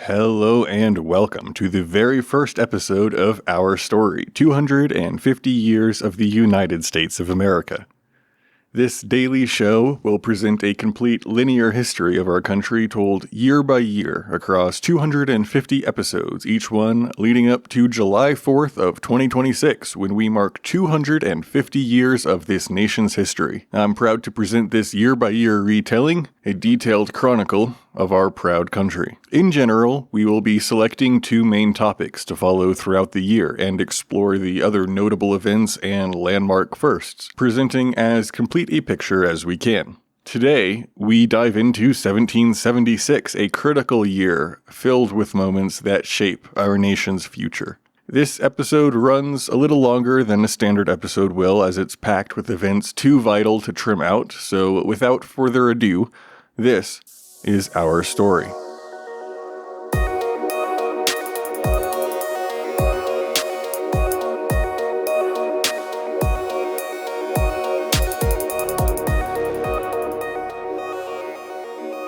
Hello and welcome to the very first episode of Our Story, 250 Years of the United States of America. This daily show will present a complete linear history of our country told year by year across 250 episodes, each one leading up to July 4th of 2026 when we mark 250 years of this nation's history. I'm proud to present this year-by-year retelling, a detailed chronicle of our proud country. In general, we will be selecting two main topics to follow throughout the year and explore the other notable events and landmark firsts, presenting as complete a picture as we can. Today, we dive into 1776, a critical year filled with moments that shape our nation's future. This episode runs a little longer than a standard episode will, as it's packed with events too vital to trim out, so without further ado, this is our story.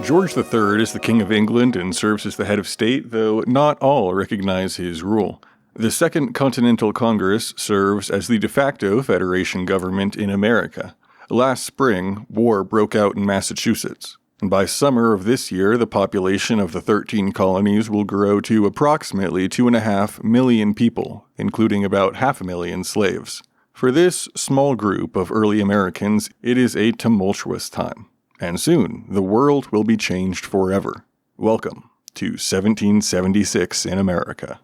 George III is the King of England and serves as the head of state, though not all recognize his rule. The Second Continental Congress serves as the de facto federation government in America. Last spring, war broke out in Massachusetts, and by summer of this year, the population of the 13 colonies will grow to approximately 2.5 million people, including about 500,000 slaves. For this small group of early Americans, it is a tumultuous time. And soon, the world will be changed forever. Welcome to 1776 in America.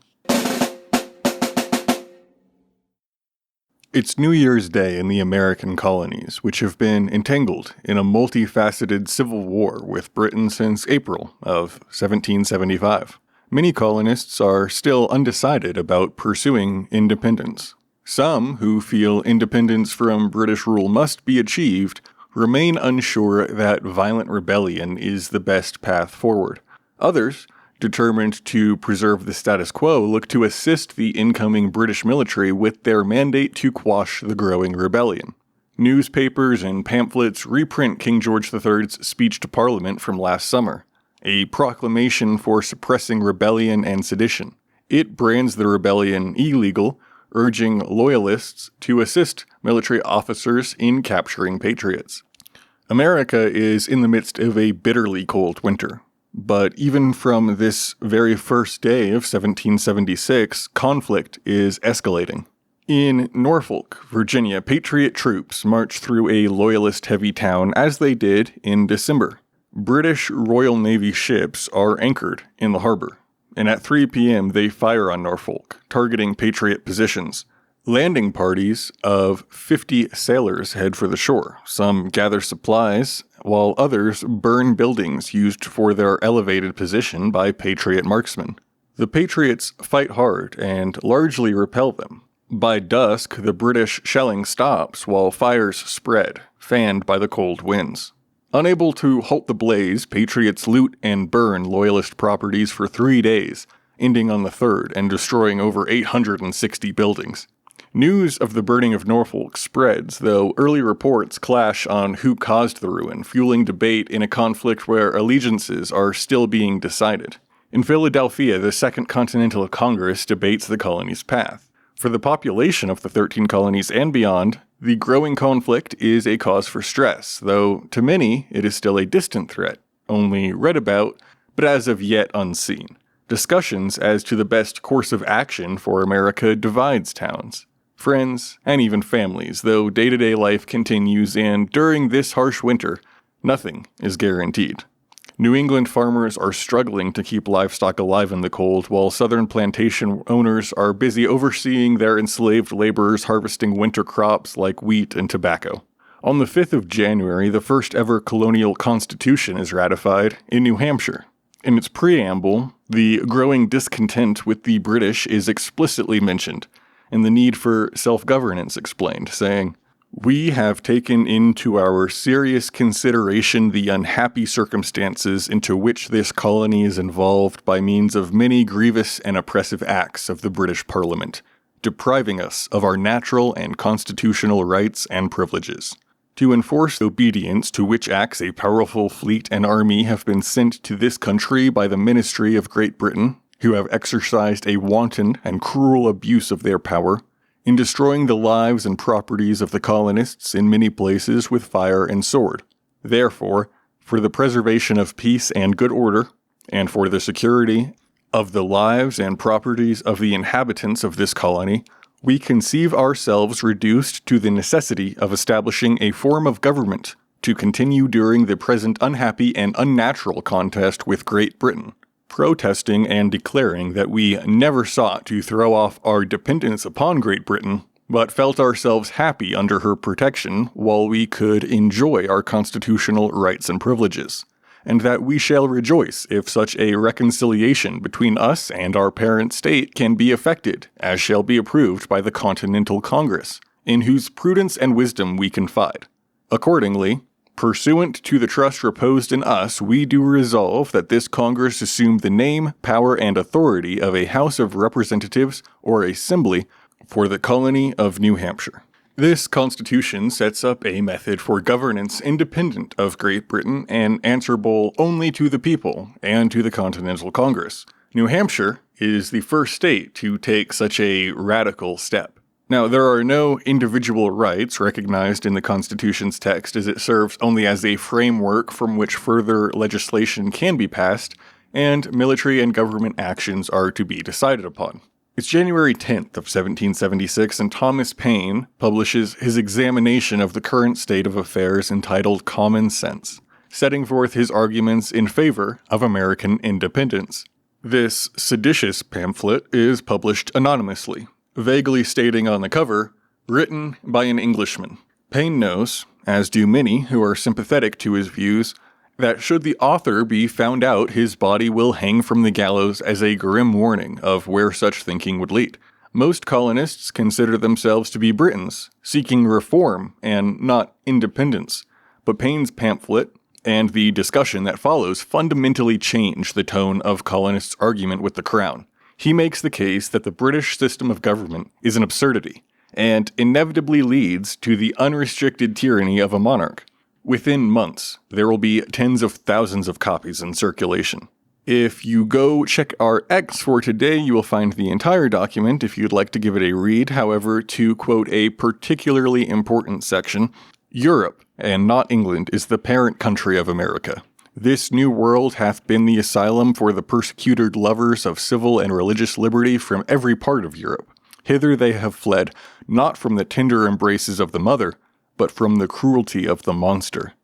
It's New Year's Day in the American colonies, which have been entangled in a multifaceted civil war with Britain since April of 1775. Many colonists are still undecided about pursuing independence. Some, who feel independence from British rule must be achieved, remain unsure that violent rebellion is the best path forward. Others, determined to preserve the status quo, look to assist the incoming British military with their mandate to quash the growing rebellion. Newspapers and pamphlets reprint King George III's speech to Parliament from last summer, a proclamation for suppressing rebellion and sedition. It brands the rebellion illegal, urging loyalists to assist military officers in capturing patriots. America is in the midst of a bitterly cold winter, but even from this very first day of 1776, conflict is escalating. In Norfolk, Virginia, Patriot troops march through a Loyalist-heavy town as they did in December. British Royal Navy ships are anchored in the harbor, and at 3 p.m. they fire on Norfolk, targeting Patriot positions. Landing parties of 50 sailors head for the shore. Some gather supplies, while others burn buildings used for their elevated position by Patriot marksmen. The Patriots fight hard and largely repel them. By dusk, the British shelling stops while fires spread, fanned by the cold winds. Unable to halt the blaze, Patriots loot and burn Loyalist properties for 3 days, ending on the 3rd and destroying over 860 buildings. News of the burning of Norfolk spreads, though early reports clash on who caused the ruin, fueling debate in a conflict where allegiances are still being decided. In Philadelphia, the Second Continental Congress debates the colony's path. For the population of the 13 colonies and beyond, the growing conflict is a cause for stress, though to many it is still a distant threat, only read about, but as of yet unseen. Discussions as to the best course of action for America divides towns, friends, and even families, though day-to-day life continues, and during this harsh winter, nothing is guaranteed. New England farmers are struggling to keep livestock alive in the cold, while southern plantation owners are busy overseeing their enslaved laborers harvesting winter crops like wheat and tobacco. On the 5th of January, the first ever colonial constitution is ratified in New Hampshire. In its preamble, the growing discontent with the British is explicitly mentioned, and the need for self-governance explained, saying, "We have taken into our serious consideration the unhappy circumstances into which this colony is involved by means of many grievous and oppressive acts of the British Parliament, depriving us of our natural and constitutional rights and privileges. to enforce obedience to which acts a powerful fleet and army have been sent to this country by the Ministry of Great Britain, who have exercised a wanton and cruel abuse of their power, in destroying the lives and properties of the colonists in many places with fire and sword. Therefore, for the preservation of peace and good order, and for the security of the lives and properties of the inhabitants of this colony, we conceive ourselves reduced to the necessity of establishing a form of government to continue during the present unhappy and unnatural contest with Great Britain, protesting and declaring that we never sought to throw off our dependence upon Great Britain, but felt ourselves happy under her protection while we could enjoy our constitutional rights and privileges, and that we shall rejoice if such a reconciliation between us and our parent state can be effected, as shall be approved by the Continental Congress, in whose prudence and wisdom we confide. Accordingly, pursuant to the trust reposed in us, we do resolve that this Congress assume the name, power, and authority of a House of Representatives or Assembly for the colony of New Hampshire. This Constitution sets up a method for governance independent of Great Britain and answerable only to the people and to the Continental Congress. New Hampshire is the first state to take such a radical step. Now, there are no individual rights recognized in the Constitution's text, as it serves only as a framework from which further legislation can be passed, and military and government actions are to be decided upon. It's January 10th of 1776, and Thomas Paine publishes his examination of the current state of affairs entitled Common Sense, setting forth his arguments in favor of American independence. This seditious pamphlet is published anonymously, vaguely stating on the cover, "Written by an Englishman." Paine knows, as do many who are sympathetic to his views, that should the author be found out, his body will hang from the gallows as a grim warning of where such thinking would lead. Most colonists consider themselves to be Britons, seeking reform and not independence, but Paine's pamphlet and the discussion that follows fundamentally change the tone of colonists' argument with the Crown. He makes the case that the British system of government is an absurdity, and inevitably leads to the unrestricted tyranny of a monarch. Within months, there will be tens of thousands of copies in circulation. If you go check our X for today, you will find the entire document if you'd like to give it a read. However, to quote a particularly important section, "Europe, and not England, is the parent country of America. This new world hath been the asylum for the persecuted lovers of civil and religious liberty from every part of Europe. Hither they have fled, not from the tender embraces of the mother, but from the cruelty of the monster.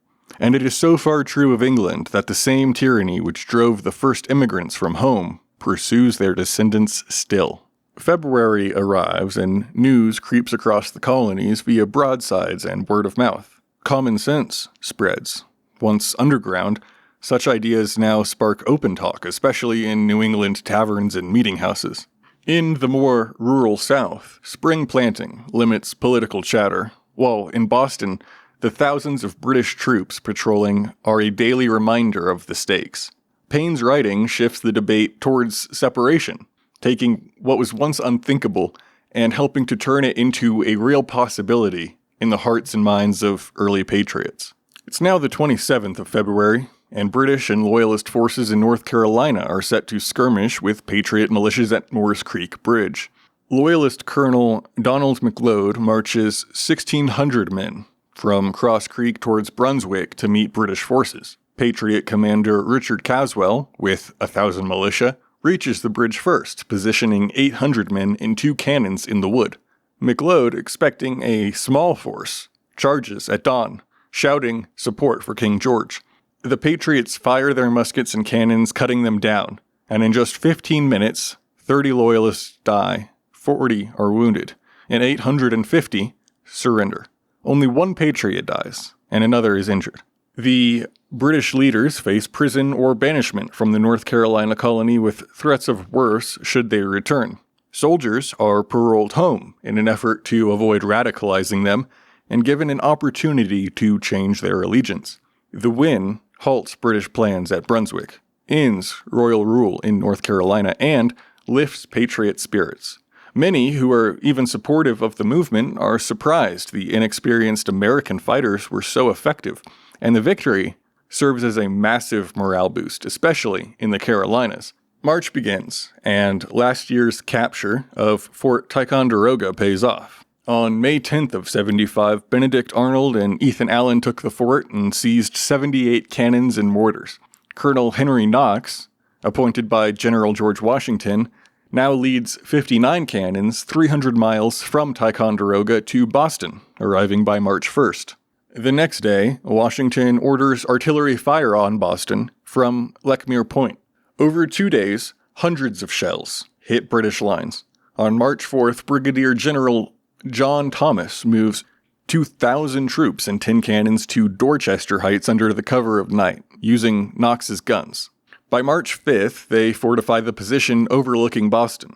And it is so far true of England that the same tyranny which drove the first immigrants from home pursues their descendants still." February arrives and news creeps across the colonies via broadsides and word of mouth. Common sense spreads. Once underground, such ideas now spark open talk, especially in New England taverns and meeting houses. In the more rural South, spring planting limits political chatter, while in Boston, the thousands of British troops patrolling are a daily reminder of the stakes. Paine's writing shifts the debate towards separation, taking what was once unthinkable and helping to turn it into a real possibility in the hearts and minds of early patriots. It's now the 27th of February, and British and Loyalist forces in North Carolina are set to skirmish with Patriot militias at Moore's Creek Bridge. Loyalist Colonel Donald McLeod marches 1,600 men from Cross Creek towards Brunswick to meet British forces. Patriot Commander Richard Caswell, with 1,000 militia, reaches the bridge first, positioning 800 men and 2 cannons in the wood. McLeod, expecting a small force, charges at dawn, shouting support for King George. The Patriots fire their muskets and cannons, cutting them down, and in just 15 minutes, 30 Loyalists die, 40 are wounded, and 850 surrender. Only one Patriot dies, and another is injured. The British leaders face prison or banishment from the North Carolina colony with threats of worse should they return. Soldiers are paroled home in an effort to avoid radicalizing them and given an opportunity to change their allegiance. The win halts British plans at Brunswick, ends royal rule in North Carolina, and lifts Patriot spirits. Many who are even supportive of the movement are surprised the inexperienced American fighters were so effective, and the victory serves as a massive morale boost, especially in the Carolinas. March begins, and last year's capture of Fort Ticonderoga pays off. On May 10th of 75, Benedict Arnold and Ethan Allen took the fort and seized 78 cannons and mortars. Colonel Henry Knox, appointed by General George Washington, now leads 59 cannons 300 miles from Ticonderoga to Boston, arriving by March 1st. The next day, Washington orders artillery fire on Boston from Lechmere Point. Over 2 days, hundreds of shells hit British lines. On March 4th, Brigadier General John Thomas moves 2,000 troops and 10 cannons to Dorchester Heights under the cover of night, using Knox's guns. By March 5th, they fortify the position overlooking Boston.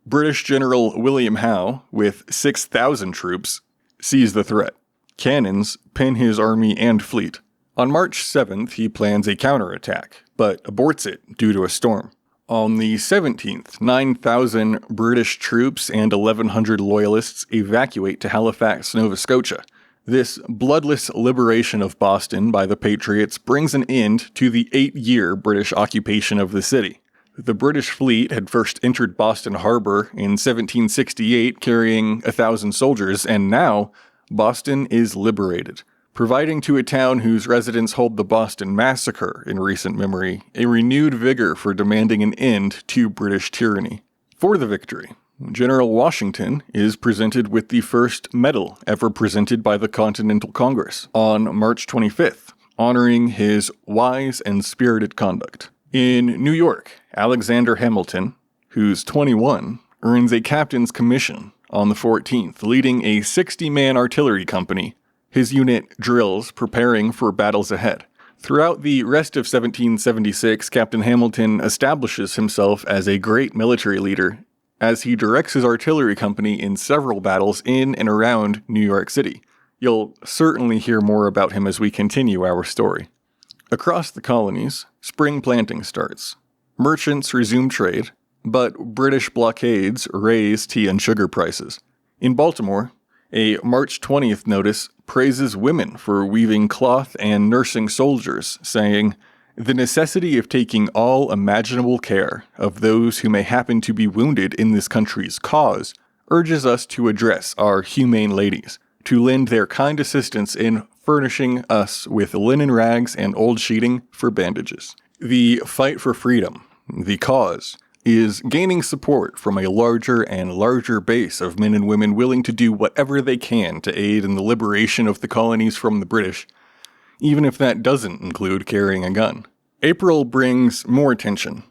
British General William Howe, with 6,000 troops, sees the threat. Cannons pin his army and fleet. On March 7th, he plans a counterattack, but aborts it due to a storm. On the 17th, 9,000 British troops and 1,100 loyalists evacuate to Halifax, Nova Scotia. This bloodless liberation of Boston by the Patriots brings an end to the 8-year British occupation of the city. The British fleet had first entered Boston Harbor in 1768 carrying 1,000 soldiers, and now Boston is liberated, providing to a town whose residents hold the Boston Massacre in recent memory a renewed vigor for demanding an end to British tyranny. For the victory, General Washington is presented with the first medal ever presented by the Continental Congress on March 25th, honoring his wise and spirited conduct. In New York, Alexander Hamilton, who's 21, earns a captain's commission on the 14th, leading a 60-man artillery company. His unit drills, preparing for battles ahead. Throughout the rest of 1776, Captain Hamilton establishes himself as a great military leader as he directs his artillery company in several battles in and around New York City. You'll certainly hear more about him as we continue our story. Across the colonies, spring planting starts. Merchants resume trade, but British blockades raise tea and sugar prices. In Baltimore, a March 20th notice praises women for weaving cloth and nursing soldiers, saying, "The necessity of taking all imaginable care of those who may happen to be wounded in this country's cause urges us to address our humane ladies, to lend their kind assistance in furnishing us with linen rags and old sheeting for bandages." The fight for freedom, the cause, is gaining support from a larger and larger base of men and women willing to do whatever they can to aid in the liberation of the colonies from the British, even if that doesn't include carrying a gun. April brings more tension.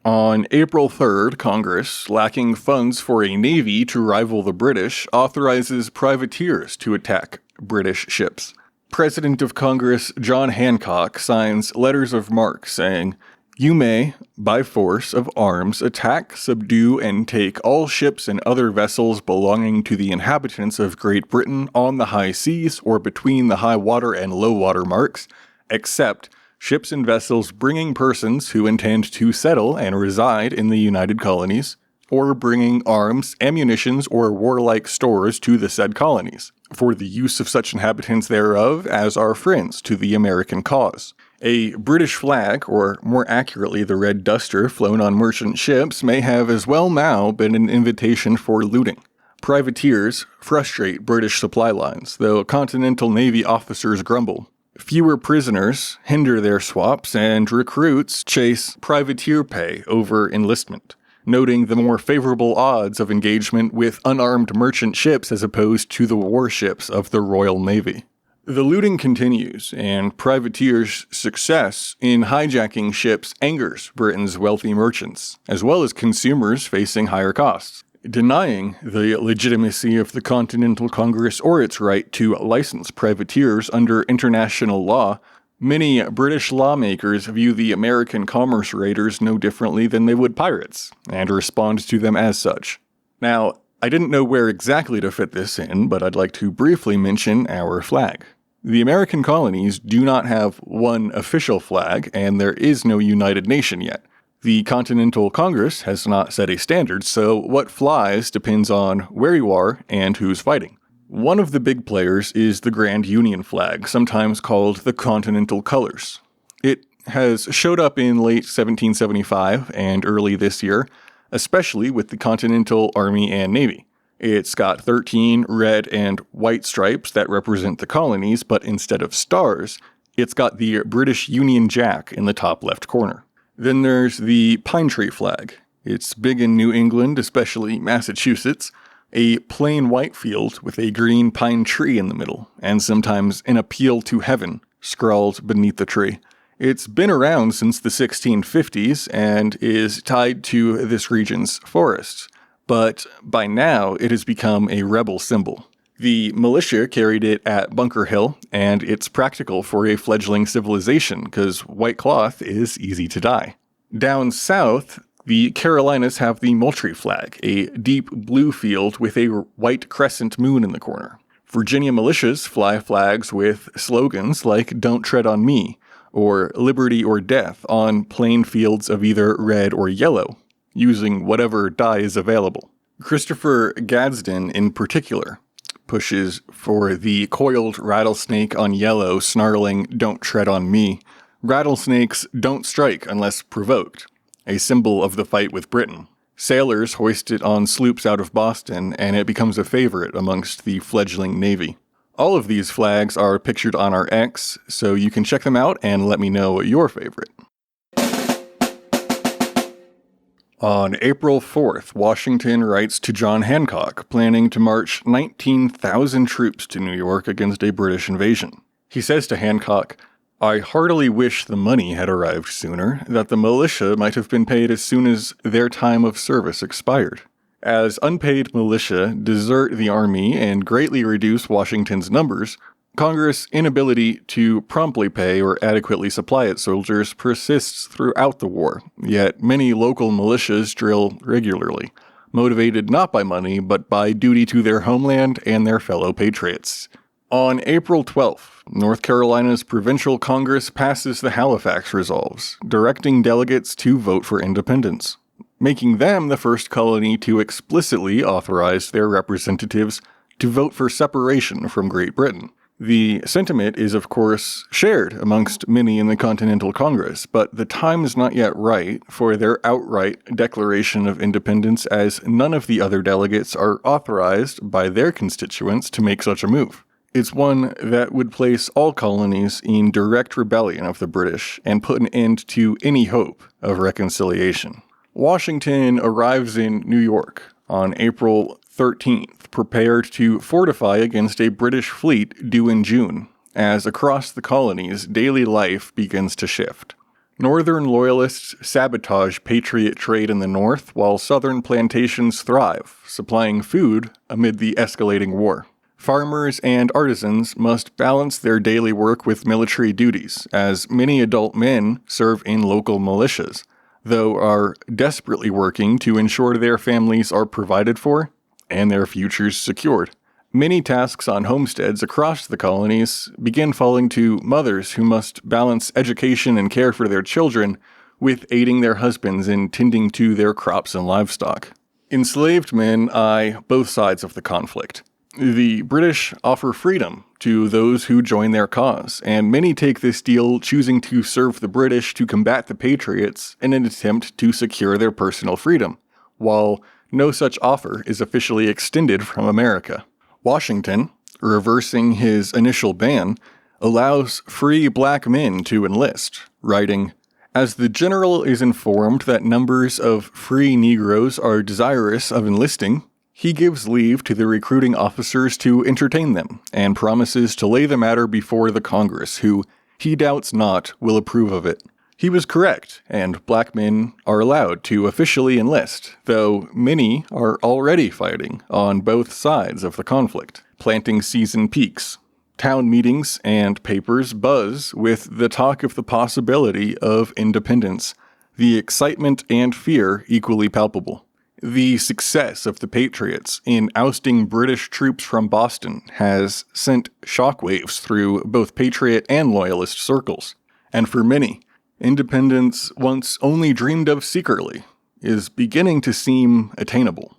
On April 3rd, Congress, lacking funds for a navy to rival the British, authorizes privateers to attack British ships. President of Congress John Hancock signs letters of marque saying, "You may, by force of arms, attack, subdue, and take all ships and other vessels belonging to the inhabitants of Great Britain on the high seas or between the high water and low water marks, except ships and vessels bringing persons who intend to settle and reside in the United Colonies, or bringing arms, ammunitions, or warlike stores to the said colonies, for the use of such inhabitants thereof as are friends to the American cause." A British flag, or more accurately the red duster flown on merchant ships, may have as well now been an invitation for looting. Privateers frustrate British supply lines, though Continental Navy officers grumble. Fewer prisoners hinder their swaps, and recruits chase privateer pay over enlistment, noting the more favorable odds of engagement with unarmed merchant ships as opposed to the warships of the Royal Navy. The looting continues, and privateers' success in hijacking ships angers Britain's wealthy merchants, as well as consumers facing higher costs. Denying the legitimacy of the Continental Congress or its right to license privateers under international law, many British lawmakers view the American commerce raiders no differently than they would pirates, and respond to them as such. Now, I didn't know where exactly to fit this in, but I'd like to briefly mention our flag. The American colonies do not have one official flag, and there is no united nation yet. The Continental Congress has not set a standard, so what flies depends on where you are and who's fighting. One of the big players is the Grand Union flag, sometimes called the Continental Colors. It has showed up in late 1775 and early this year, especially with the Continental Army and Navy. It's got 13 red and white stripes that represent the colonies, but instead of stars, it's got the British Union Jack in the top left corner. Then there's the pine tree flag. It's big in New England, especially Massachusetts. A plain white field with a green pine tree in the middle, and sometimes an appeal to heaven scrawled beneath the tree. It's been around since the 1650s and is tied to this region's forests, but by now it has become a rebel symbol. The militia carried it at Bunker Hill, and it's practical for a fledgling civilization because white cloth is easy to dye. Down south, the Carolinas have the Moultrie flag, a deep blue field with a white crescent moon in the corner. Virginia militias fly flags with slogans like "Don't Tread on Me" or "Liberty or Death" on plain fields of either red or yellow, using whatever dye is available. Christopher Gadsden, in particular, pushes for the coiled rattlesnake on yellow, snarling "Don't tread on me." Rattlesnakes don't strike unless provoked, a symbol of the fight with Britain. Sailors hoist it on sloops out of Boston, and it becomes a favorite amongst the fledgling Navy. All of these flags are pictured on our X, so you can check them out and let me know your favorite. On April 4th, Washington writes to John Hancock, planning to march 19,000 troops to New York against a British invasion. He says to Hancock, "I heartily wish the money had arrived sooner, that the militia might have been paid as soon as their time of service expired. As unpaid militia desert the army and greatly reduce Washington's numbers, Congress' inability to promptly pay or adequately supply its soldiers persists throughout the war, yet many local militias drill regularly, motivated not by money but by duty to their homeland and their fellow patriots." On April 12th, North Carolina's Provincial Congress passes the Halifax Resolves, directing delegates to vote for independence, making them the first colony to explicitly authorize their representatives to vote for separation from Great Britain. The sentiment is, of course, shared amongst many in the Continental Congress, but the time is not yet right for their outright declaration of independence, as none of the other delegates are authorized by their constituents to make such a move. It's one that would place all colonies in direct rebellion of the British and put an end to any hope of reconciliation. Washington arrives in New York on April 13th, prepared to fortify against a British fleet due in June, as across the colonies, daily life begins to shift. Northern Loyalists sabotage Patriot trade in the north, while Southern plantations thrive, supplying food amid the escalating war. Farmers and artisans must balance their daily work with military duties, as many adult men serve in local militias, though are desperately working to ensure their families are provided for and their futures secured. Many tasks on homesteads across the colonies begin falling to mothers who must balance education and care for their children with aiding their husbands in tending to their crops and livestock. Enslaved men eye both sides of the conflict. The British offer freedom to those who join their cause, and many take this deal choosing to serve the British to combat the Patriots in an attempt to secure their personal freedom, while no such offer is officially extended from America. Washington, reversing his initial ban, allows free black men to enlist, writing, "As the general is informed that numbers of free Negroes are desirous of enlisting, he gives leave to the recruiting officers to entertain them, and promises to lay the matter before the Congress, who, he doubts not, will approve of it." He was correct, and black men are allowed to officially enlist, though many are already fighting on both sides of the conflict. Planting season peaks. Town meetings and papers buzz with the talk of the possibility of independence, the excitement and fear equally palpable. The success of the Patriots in ousting British troops from Boston has sent shockwaves through both Patriot and Loyalist circles, and for many, Independence, once only dreamed of secretly, is beginning to seem attainable.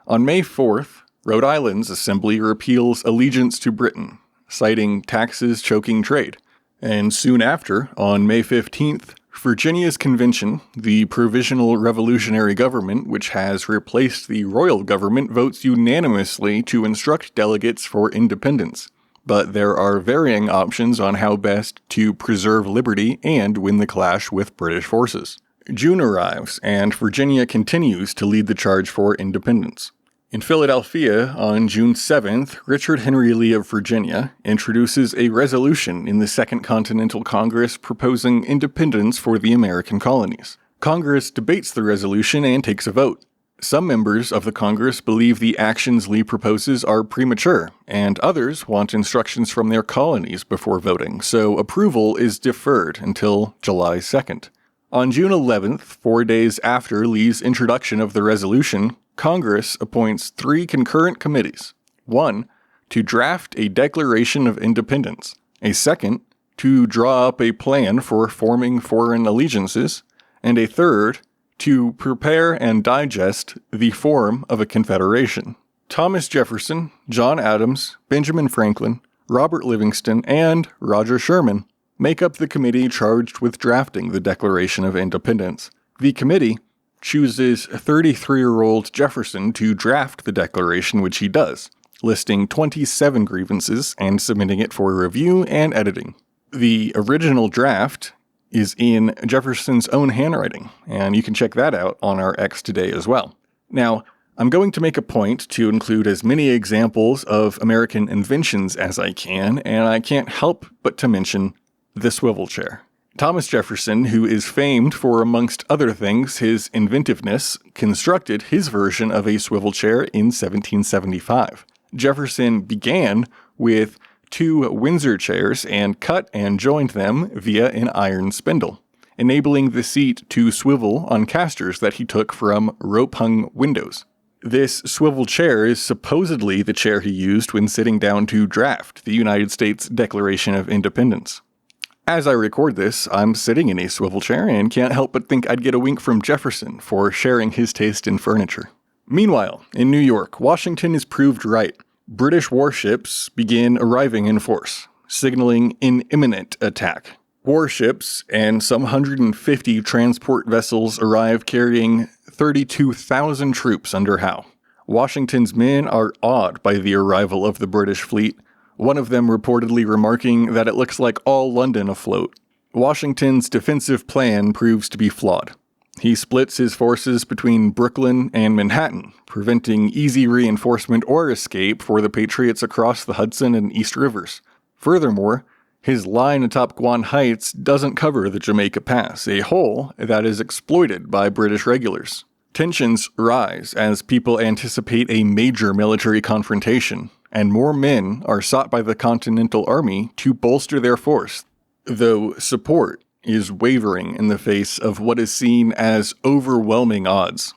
On May 4th, Rhode Island's Assembly repeals allegiance to Britain, citing taxes choking trade. And soon after, on May 15th, Virginia's convention, the Provisional Revolutionary Government, which has replaced the royal government, votes unanimously to instruct delegates for independence. But there are varying options on how best to preserve liberty and win the clash with British forces. June arrives, and Virginia continues to lead the charge for independence. In Philadelphia, on June 7th, Richard Henry Lee of Virginia introduces a resolution in the Second Continental Congress proposing independence for the American colonies. Congress debates the resolution and takes a vote. Some members of the Congress believe the actions Lee proposes are premature, and others want instructions from their colonies before voting, so approval is deferred until July 2nd. On June 11th, 4 days after Lee's introduction of the resolution, Congress appoints 3 concurrent committees. One, to draft a Declaration of Independence. A second, to draw up a plan for forming foreign allegiances. And a third, to prepare and digest the form of a confederation. Thomas Jefferson, John Adams, Benjamin Franklin, Robert Livingston, and Roger Sherman make up the committee charged with drafting the Declaration of Independence. The committee chooses 33-year-old Jefferson to draft the declaration, which he does, listing 27 grievances and submitting it for review and editing. The original draft is in Jefferson's own handwriting, and you can check that out on our X today as well. Now, I'm going to make a point to include as many examples of American inventions as I can, and I can't help but to mention the swivel chair. Thomas Jefferson, who is famed for, amongst other things, his inventiveness, constructed his version of a swivel chair in 1775. Jefferson began with 2 Windsor chairs and cut and joined them via an iron spindle, enabling the seat to swivel on casters that he took from rope-hung windows. This swivel chair is supposedly the chair he used when sitting down to draft the United States Declaration of Independence. As I record this, I'm sitting in a swivel chair and can't help but think I'd get a wink from Jefferson for sharing his taste in furniture. Meanwhile, in New York, Washington is proved right. British warships begin arriving in force, signaling an imminent attack. Warships and some 150 transport vessels arrive carrying 32,000 troops under Howe. Washington's men are awed by the arrival of the British fleet, one of them reportedly remarking that it looks like all London afloat. Washington's defensive plan proves to be flawed. He splits his forces between Brooklyn and Manhattan, preventing easy reinforcement or escape for the patriots across the Hudson and East Rivers. Furthermore, his line atop Guan Heights doesn't cover the Jamaica Pass, a hole that is exploited by British regulars. Tensions rise as people anticipate a major military confrontation, and more men are sought by the Continental Army to bolster their force, though support is wavering in the face of what is seen as overwhelming odds.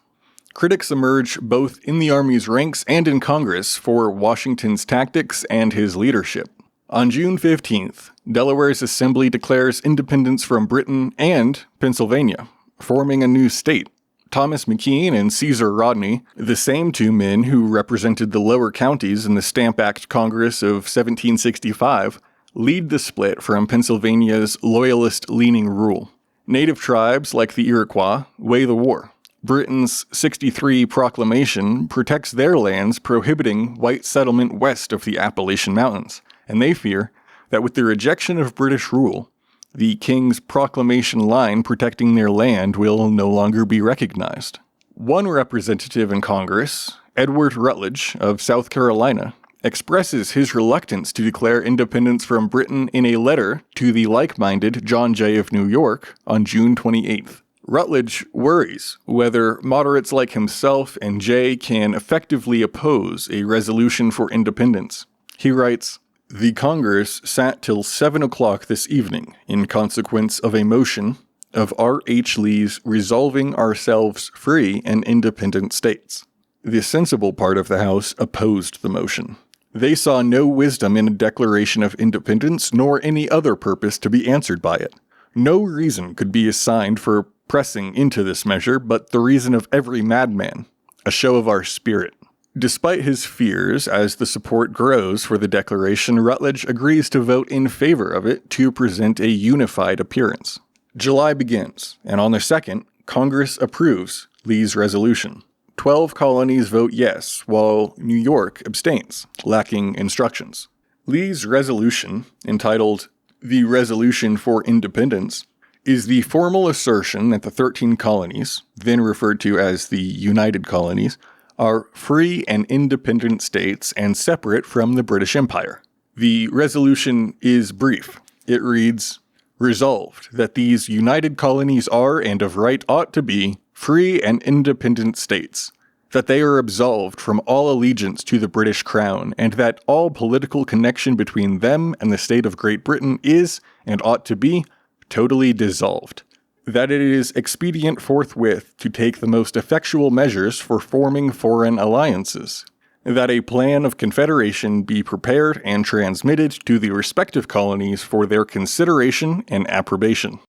Critics emerge both in the Army's ranks and in Congress for Washington's tactics and his leadership. On June 15th, Delaware's Assembly declares independence from Britain and Pennsylvania, forming a new state. Thomas McKean and Caesar Rodney, the same 2 men who represented the lower counties in the Stamp Act Congress of 1765, lead the split from Pennsylvania's loyalist-leaning rule. Native tribes like the Iroquois weigh the war. Britain's '63 proclamation protects their lands, prohibiting white settlement west of the Appalachian Mountains, and they fear that with the rejection of British rule, the King's proclamation line protecting their land will no longer be recognized. One representative in Congress, Edward Rutledge of South Carolina, expresses his reluctance to declare independence from Britain in a letter to the like-minded John Jay of New York on June 28th. Rutledge worries whether moderates like himself and Jay can effectively oppose a resolution for independence. He writes, "The Congress sat till 7 o'clock this evening in consequence of a motion of R.H. Lee's resolving ourselves free and independent states. The sensible part of the House opposed the motion. They saw no wisdom in a declaration of independence, nor any other purpose to be answered by it. No reason could be assigned for pressing into this measure but the reason of every madman, a show of our spirit. Despite his fears, as the support grows for the declaration, Rutledge agrees to vote in favor of it to present a unified appearance. July begins, and on the 2nd, Congress approves Lee's resolution. 12 colonies vote yes, while New York abstains, lacking instructions. Lee's resolution, entitled The Resolution for Independence, is the formal assertion that the 13 colonies, then referred to as the United Colonies, are free and independent states and separate from the British Empire. The resolution is brief. It reads, "Resolved that these united colonies are and of right ought to be free and independent states, that they are absolved from all allegiance to the British Crown, and that all political connection between them and the state of Great Britain is, and ought to be, totally dissolved. That it is expedient forthwith to take the most effectual measures for forming foreign alliances. That a plan of confederation be prepared and transmitted to the respective colonies for their consideration and approbation."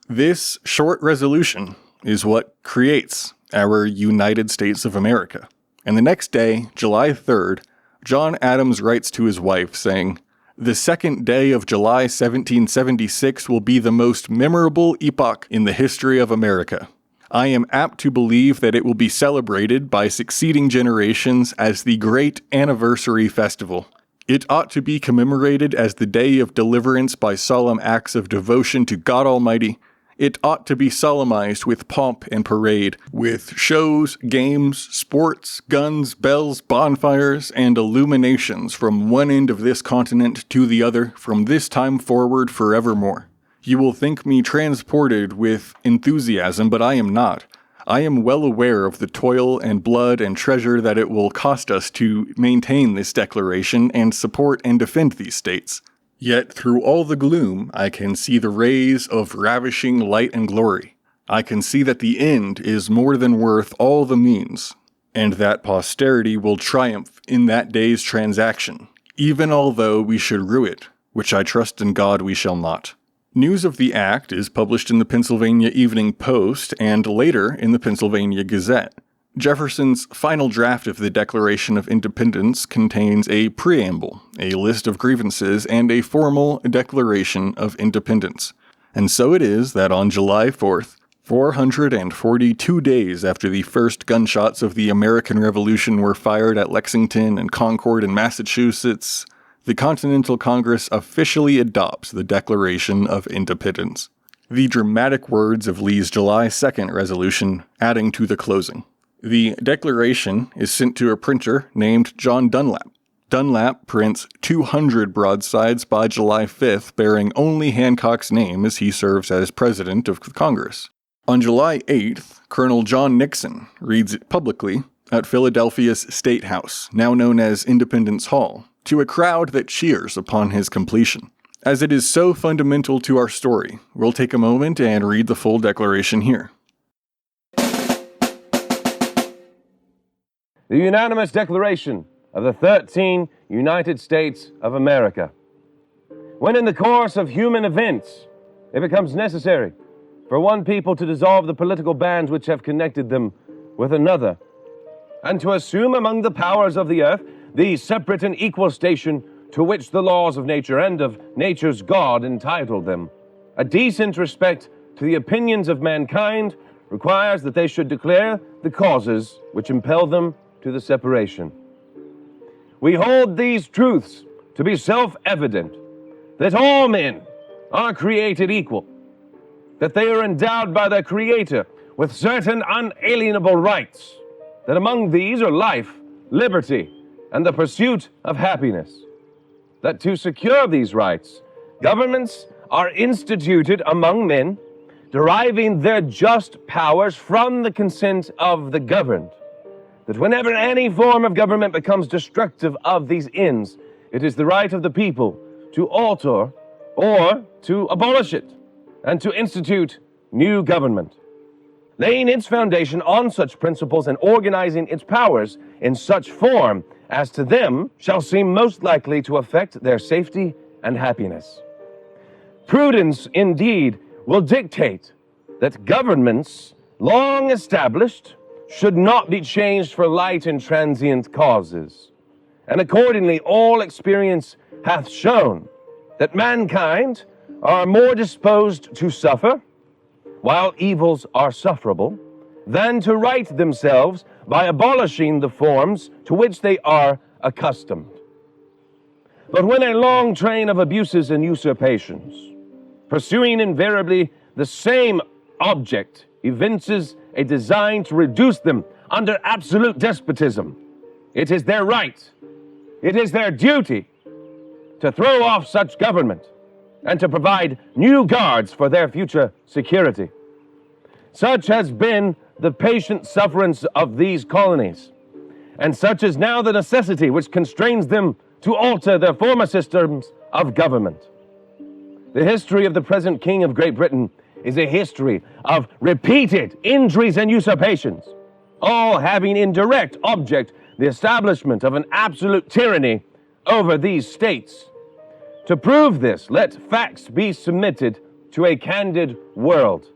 This short resolution is what creates our United States of America. And the next day, July 3rd, John Adams writes to his wife saying, "The 2nd day of July 1776 will be the most memorable epoch in the history of America. I am apt to believe that it will be celebrated by succeeding generations as the great anniversary festival. It ought to be commemorated as the day of deliverance by solemn acts of devotion to God Almighty. It ought to be solemnized with pomp and parade, with shows, games, sports, guns, bells, bonfires, and illuminations from one end of this continent to the other, from this time forward forevermore. You will think me transported with enthusiasm, but I am not. I am well aware of the toil and blood and treasure that it will cost us to maintain this declaration and support and defend these states. Yet through all the gloom, I can see the rays of ravishing light and glory. I can see that the end is more than worth all the means, and that posterity will triumph in that day's transaction, even although we should rue it, which I trust in God we shall not." News of the act is published in the Pennsylvania Evening Post and later in the Pennsylvania Gazette. Jefferson's final draft of the Declaration of Independence contains a preamble, a list of grievances, and a formal Declaration of Independence. And so it is that on July 4th, 442 days after the first gunshots of the American Revolution were fired at Lexington and Concord in Massachusetts, the Continental Congress officially adopts the Declaration of Independence. The dramatic words of Lee's July 2nd resolution adding to the closing. The declaration is sent to a printer named John Dunlap. Dunlap prints 200 broadsides by July 5th bearing only Hancock's name as he serves as president of Congress. On July 8th, Colonel John Nixon reads it publicly at Philadelphia's State House, now known as Independence Hall, to a crowd that cheers upon his completion. As it is so fundamental to our story, we'll take a moment and read the full declaration here. The unanimous declaration of the 13 United States of America. When in the course of human events it becomes necessary for one people to dissolve the political bands which have connected them with another, and to assume among the powers of the earth the separate and equal station to which the laws of nature and of nature's God entitled them, a decent respect to the opinions of mankind requires that they should declare the causes which impel them to the separation. We hold these truths to be self-evident, that all men are created equal, that they are endowed by their Creator with certain unalienable rights, that among these are life, liberty, and the pursuit of happiness, that to secure these rights, governments are instituted among men, deriving their just powers from the consent of the governed, that whenever any form of government becomes destructive of these ends, it is the right of the people to alter or to abolish it, and to institute new government, laying its foundation on such principles and organizing its powers in such form as to them shall seem most likely to affect their safety and happiness. Prudence, indeed, will dictate that governments long established should not be changed for light and transient causes. And accordingly, all experience hath shown that mankind are more disposed to suffer, while evils are sufferable, than to right themselves by abolishing the forms to which they are accustomed. But when a long train of abuses and usurpations, pursuing invariably the same object, evinces a design to reduce them under absolute despotism, it is their right, it is their duty to throw off such government and to provide new guards for their future security. Such has been the patient sufferance of these colonies, and such is now the necessity which constrains them to alter their former systems of government. The history of the present King of Great Britain is a history of repeated injuries and usurpations, all having in direct object the establishment of an absolute tyranny over these states. To prove this, let facts be submitted to a candid world.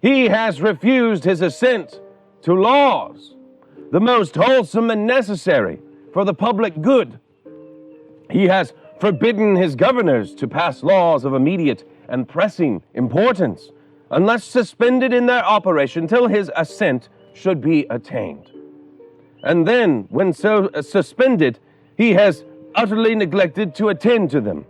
He has refused his assent to laws, the most wholesome and necessary for the public good. He has forbidden his governors to pass laws of immediate and pressing importance, unless suspended in their operation till his assent should be attained. And then, when so suspended, he has utterly neglected to attend to them.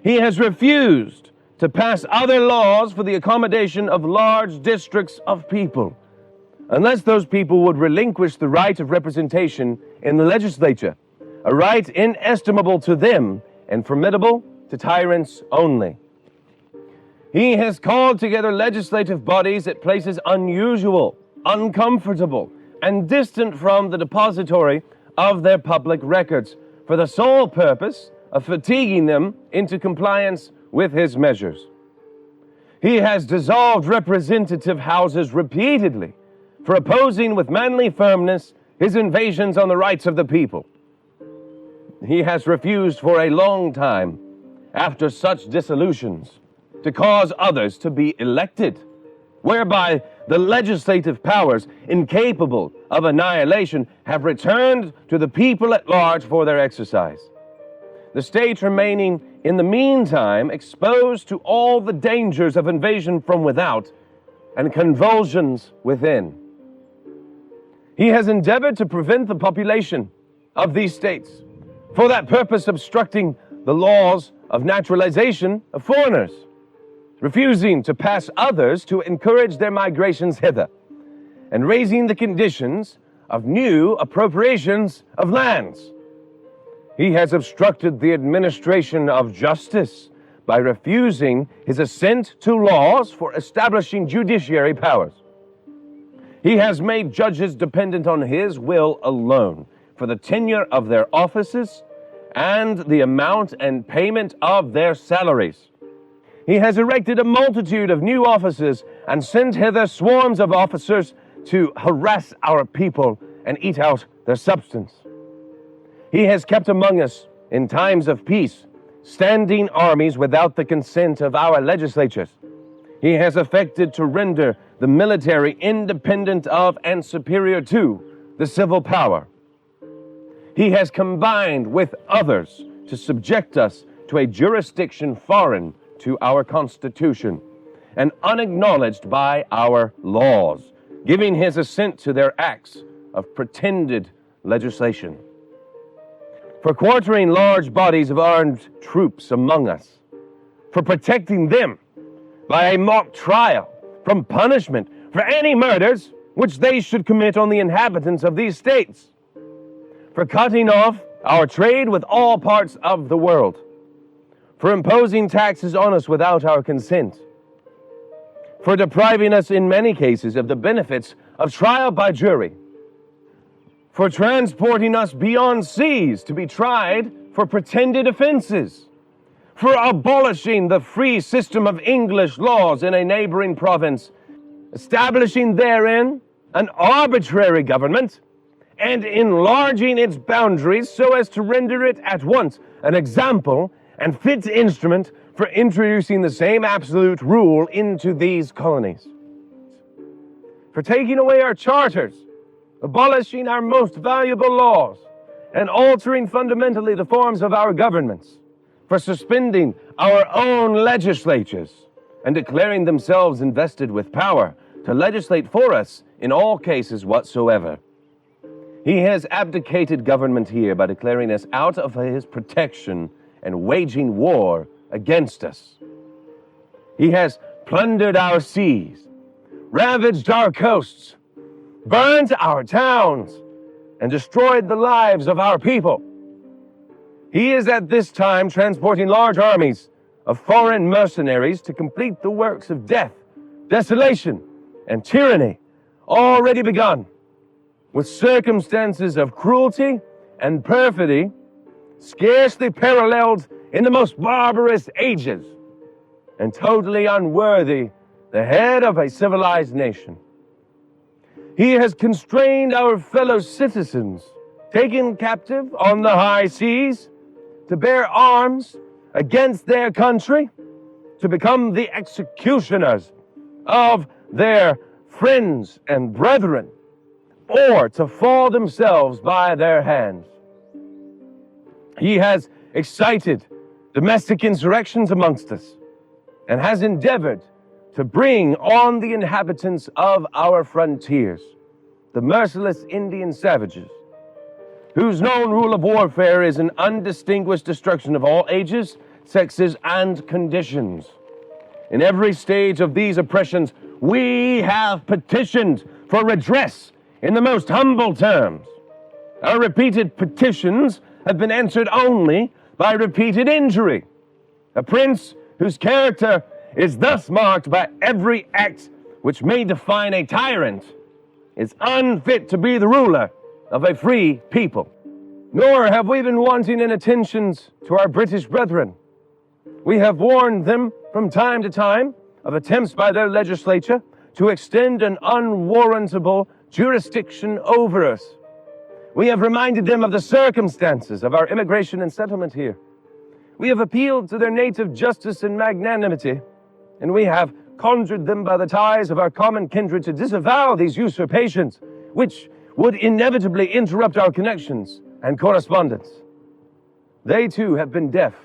He has refused to pass other laws for the accommodation of large districts of people, unless those people would relinquish the right of representation in the legislature, a right inestimable to them and formidable to tyrants only. He has called together legislative bodies at places unusual, uncomfortable, and distant from the depository of their public records, for the sole purpose of fatiguing them into compliance with his measures. He has dissolved representative houses repeatedly for opposing with manly firmness his invasions on the rights of the people. He has refused for a long time, after such dissolutions, to cause others to be elected, whereby the legislative powers, incapable of annihilation, have returned to the people at large for their exercise. The state remaining in the meantime exposed to all the dangers of invasion from without and convulsions within. He has endeavored to prevent the population of these states, for that purpose obstructing the laws of naturalization of foreigners, refusing to pass others to encourage their migrations hither, and raising the conditions of new appropriations of lands. He has obstructed the administration of justice by refusing his assent to laws for establishing judiciary powers. He has made judges dependent on his will alone for the tenure of their offices and the amount and payment of their salaries. He has erected a multitude of new offices and sent hither swarms of officers to harass our people and eat out their substance. He has kept among us, in times of peace, standing armies without the consent of our legislatures. He has affected to render the military independent of and superior to the civil power. He has combined with others to subject us to a jurisdiction foreign to our Constitution and unacknowledged by our laws, giving his assent to their acts of pretended legislation. For quartering large bodies of armed troops among us, for protecting them by a mock trial from punishment for any murders which they should commit on the inhabitants of these states, for cutting off our trade with all parts of the world, for imposing taxes on us without our consent, for depriving us in many cases of the benefits of trial by jury, for transporting us beyond seas to be tried for pretended offenses, for abolishing the free system of English laws in a neighboring province, establishing therein an arbitrary government, and enlarging its boundaries so as to render it at once an example and fit instrument for introducing the same absolute rule into these colonies, for taking away our charters, abolishing our most valuable laws, and altering fundamentally the forms of our governments, for suspending our own legislatures and declaring themselves invested with power to legislate for us in all cases whatsoever. He has abdicated government here by declaring us out of his protection and waging war against us. He has plundered our seas, ravaged our coasts, burned our towns, and destroyed the lives of our people. He is at this time transporting large armies of foreign mercenaries to complete the works of death, desolation, and tyranny already begun, with circumstances of cruelty and perfidy scarcely paralleled in the most barbarous ages, and totally unworthy the head of a civilized nation. He has constrained our fellow citizens, taken captive on the high seas, to bear arms against their country, to become the executioners of their friends and brethren, or to fall themselves by their hands. He has excited domestic insurrections amongst us, and has endeavored to bring on the inhabitants of our frontiers the merciless Indian savages, whose known rule of warfare is an undistinguished destruction of all ages, sexes, and conditions. In every stage of these oppressions, we have petitioned for redress in the most humble terms. Our repeated petitions have been answered only by repeated injury. A prince whose character is thus marked by every act which may define a tyrant is unfit to be the ruler of a free people. Nor have we been wanting in attentions to our British brethren. We have warned them from time to time of attempts by their legislature to extend an unwarrantable jurisdiction over us. We have reminded them of the circumstances of our immigration and settlement here. We have appealed to their native justice and magnanimity, and we have conjured them by the ties of our common kindred to disavow these usurpations, which would inevitably interrupt our connections and correspondence. They too have been deaf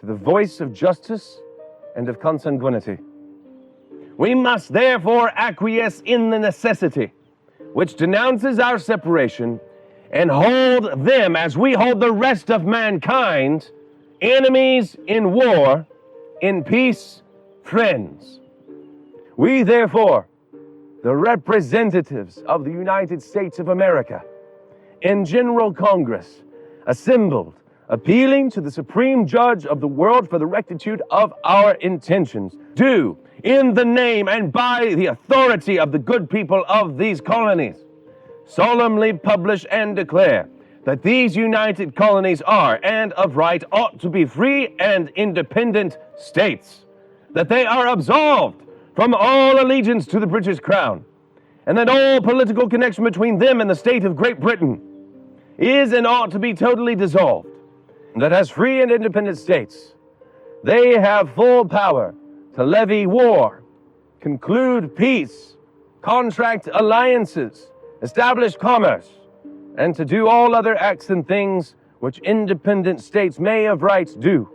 to the voice of justice and of consanguinity. We must therefore acquiesce in the necessity which denounces our separation and hold them, as we hold the rest of mankind, enemies in war, in peace, friends. We therefore, the representatives of the United States of America, in General Congress, assembled, appealing to the Supreme Judge of the world for the rectitude of our intentions, do, in the name and by the authority of the good people of these colonies, solemnly publish and declare that these united colonies are, and of right ought to be, free and independent states, that they are absolved from all allegiance to the British Crown, and that all political connection between them and the state of Great Britain is and ought to be totally dissolved, and that as free and independent states, they have full power to levy war, conclude peace, contract alliances, establish commerce, and to do all other acts and things which independent states may of right do.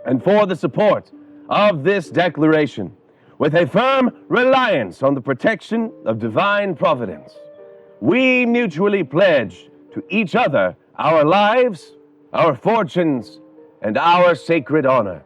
And for the support of this declaration, with a firm reliance on the protection of divine providence, we mutually pledge to each other our lives, our fortunes, and our sacred honor.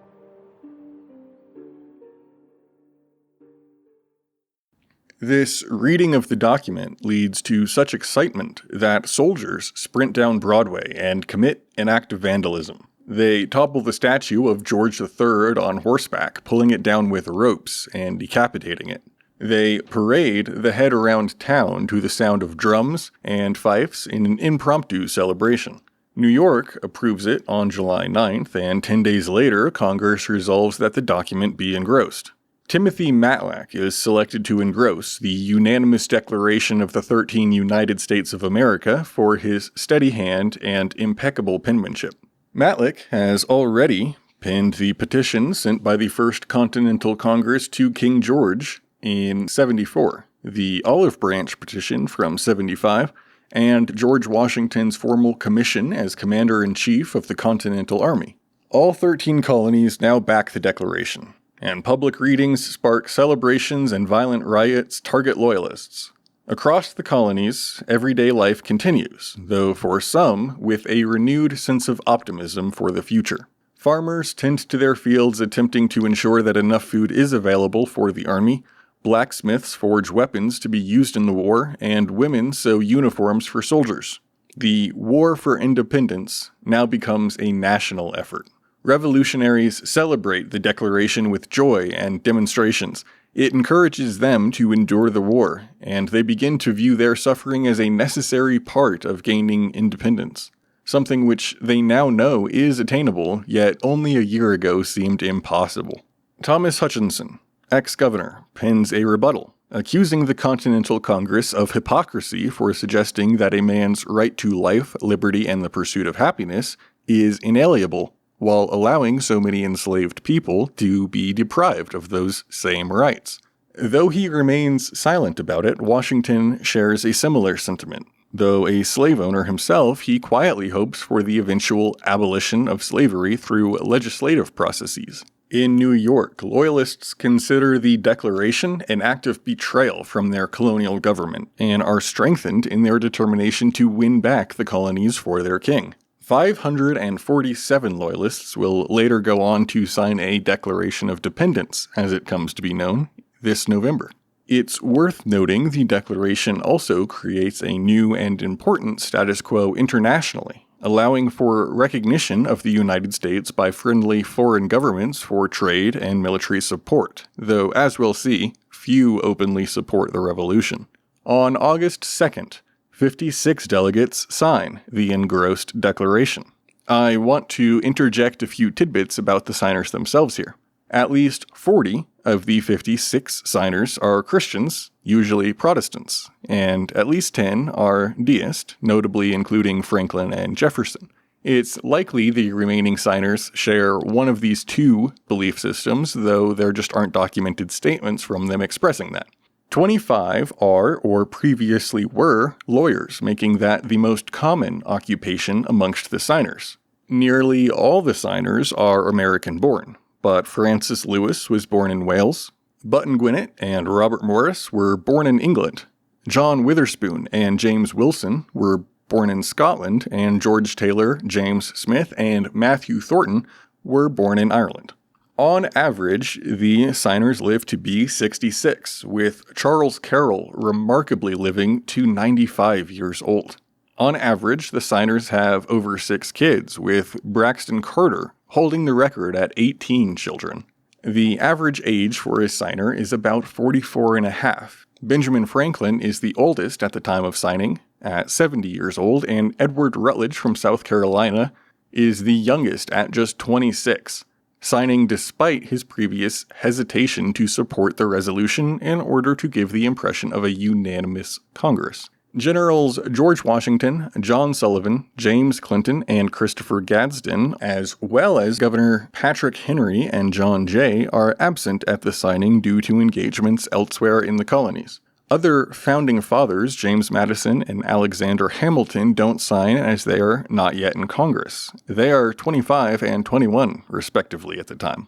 This reading of the document leads to such excitement that soldiers sprint down Broadway and commit an act of vandalism. They topple the statue of George III on horseback, pulling it down with ropes and decapitating it. They parade the head around town to the sound of drums and fifes in an impromptu celebration. New York approves it on July 9th, and 10 days later, Congress resolves that the document be engrossed. Timothy Matlack is selected to engross the unanimous Declaration of the 13 United States of America for his steady hand and impeccable penmanship. Matlack has already penned the petition sent by the First Continental Congress to King George in 74, the Olive Branch Petition from 75, and George Washington's formal commission as Commander-in-Chief of the Continental Army. All 13 colonies now back the Declaration, and public readings spark celebrations and violent riots target Loyalists. Across the colonies, everyday life continues, though for some, with a renewed sense of optimism for the future. Farmers tend to their fields attempting to ensure that enough food is available for the army, blacksmiths forge weapons to be used in the war, and women sew uniforms for soldiers. The War for Independence now becomes a national effort. Revolutionaries celebrate the Declaration with joy and demonstrations. It encourages them to endure the war, and they begin to view their suffering as a necessary part of gaining independence, something which they now know is attainable, yet only a year ago seemed impossible. Thomas Hutchinson, ex-governor, pens a rebuttal, accusing the Continental Congress of hypocrisy for suggesting that a man's right to life, liberty, and the pursuit of happiness is inalienable, while allowing so many enslaved people to be deprived of those same rights. Though he remains silent about it, Washington shares a similar sentiment. Though a slave owner himself, he quietly hopes for the eventual abolition of slavery through legislative processes. In New York, Loyalists consider the Declaration an act of betrayal from their colonial government and are strengthened in their determination to win back the colonies for their king. 547 Loyalists will later go on to sign a Declaration of Dependence, as it comes to be known, this November. It's worth noting the Declaration also creates a new and important status quo internationally, allowing for recognition of the United States by friendly foreign governments for trade and military support, though, as we'll see, few openly support the revolution. On August 2nd, 56 delegates sign the engrossed declaration. I want to interject a few tidbits about the signers themselves here. At least 40 of the 56 signers are Christians, usually Protestants, and at least 10 are deist, notably including Franklin and Jefferson. It's likely the remaining signers share one of these two belief systems, though there just aren't documented statements from them expressing that. 25 are, or previously were, lawyers, making that the most common occupation amongst the signers. Nearly all the signers are American-born, but Francis Lewis was born in Wales, Button Gwinnett and Robert Morris were born in England, John Witherspoon and James Wilson were born in Scotland, and George Taylor, James Smith, and Matthew Thornton were born in Ireland. On average, the signers lived to be 66, with Charles Carroll remarkably living to 95 years old. On average, the signers have over 6 kids, with Braxton Carter holding the record at 18 children. The average age for a signer is about 44 and a half. Benjamin Franklin is the oldest at the time of signing, at 70 years old, and Edward Rutledge from South Carolina is the youngest at just 26. Signing despite his previous hesitation to support the resolution in order to give the impression of a unanimous Congress. Generals George Washington, John Sullivan, James Clinton, and Christopher Gadsden, as well as Governor Patrick Henry and John Jay, are absent at the signing due to engagements elsewhere in the colonies. Other founding fathers, James Madison and Alexander Hamilton, don't sign as they are not yet in Congress. They are 25 and 21, respectively, at the time.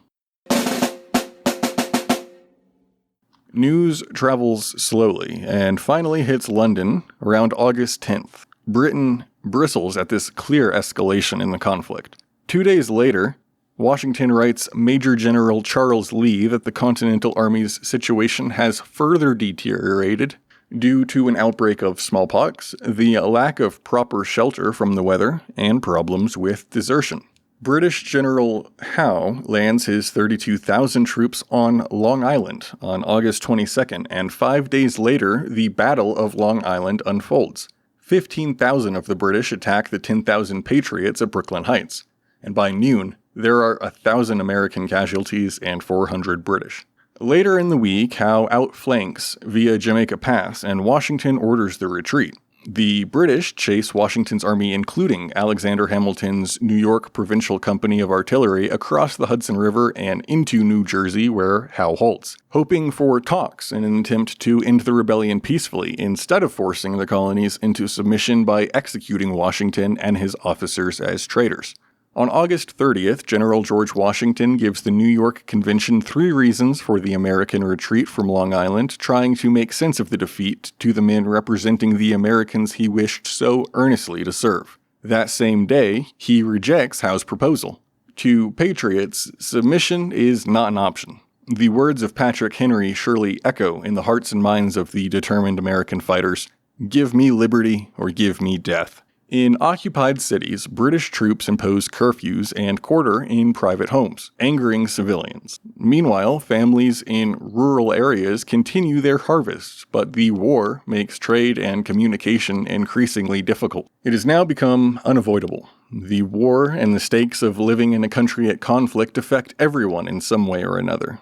News travels slowly and finally hits London around August 10th. Britain bristles at this clear escalation in the conflict. 2 days later, Washington writes Major General Charles Lee that the Continental Army's situation has further deteriorated due to an outbreak of smallpox, the lack of proper shelter from the weather, and problems with desertion. British General Howe lands his 32,000 troops on Long Island on August 22nd, and 5 days later, the Battle of Long Island unfolds. 15,000 of the British attack the 10,000 patriots at Brooklyn Heights, and by noon, there are 1,000 American casualties and 400 British. Later in the week, Howe outflanks via Jamaica Pass, and Washington orders the retreat. The British chase Washington's army, including Alexander Hamilton's New York Provincial Company of Artillery, across the Hudson River and into New Jersey, where Howe halts, hoping for talks in an attempt to end the rebellion peacefully, instead of forcing the colonies into submission by executing Washington and his officers as traitors. On August 30th, General George Washington gives the New York Convention 3 reasons for the American retreat from Long Island, trying to make sense of the defeat to the men representing the Americans he wished so earnestly to serve. That same day, he rejects Howe's proposal. To patriots, submission is not an option. The words of Patrick Henry surely echo in the hearts and minds of the determined American fighters, "Give me liberty or give me death." In occupied cities, British troops impose curfews and quarter in private homes, angering civilians. Meanwhile, families in rural areas continue their harvests, but the war makes trade and communication increasingly difficult. It has now become unavoidable. The war and the stakes of living in a country at conflict affect everyone in some way or another.